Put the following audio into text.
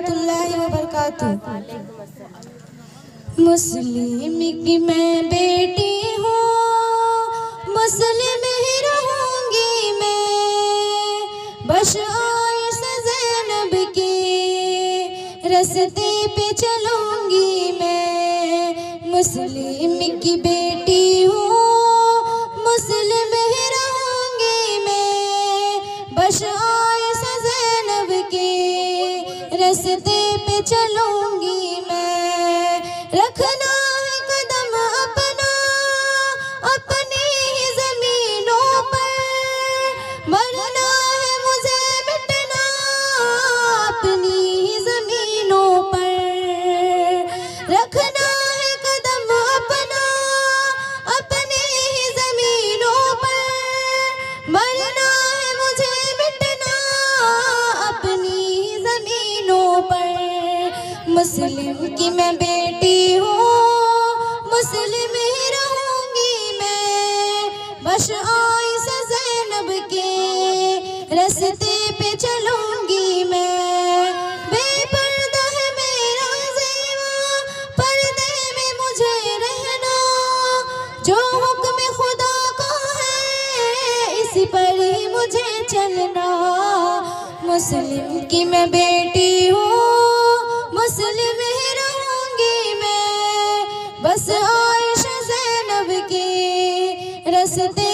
रहमतुल्लाहि व बरकातुहू। मुस्लिम की मैं बेटी हूँ, मुस्लिम ही रहूँगी मैं, बश आइशा ज़ैनब के रस्ते पे चलूँगी मैं। मुस्लिम की बेटी हूँ, मुस्लिम ही रहूँगी मैं, बश आइशा ज़ैनब के रस्ते पे चलूँगी मैं। रखना है कदम अपना अपनी ही ज़मीनों पर, मरना है मुझे मिटना अपनी ही ज़मीनों पर। रखना है कदम अपना अपनी ही ज़मीनों पर, मरना है मुझे मिटना अपनी ही ज़मीनों पर। मुस्लिम की मैं बेटी हूँ, मुस्लिम ही रहूँगी मैं, बश आइशा ज़ैनब के रस्ते पे चलूँगी मैं। बेपर्दा है मेरा ज़ेवा, पर्दे में मुझे रहना, जो हुक्म खुदा का है इसी पर ही मुझे चलना। मुस्लिम की मैं बेटी हूँ, मुस्लिम ही रहूँगी मैं, बस आइशा ज़ैनब के रस्ते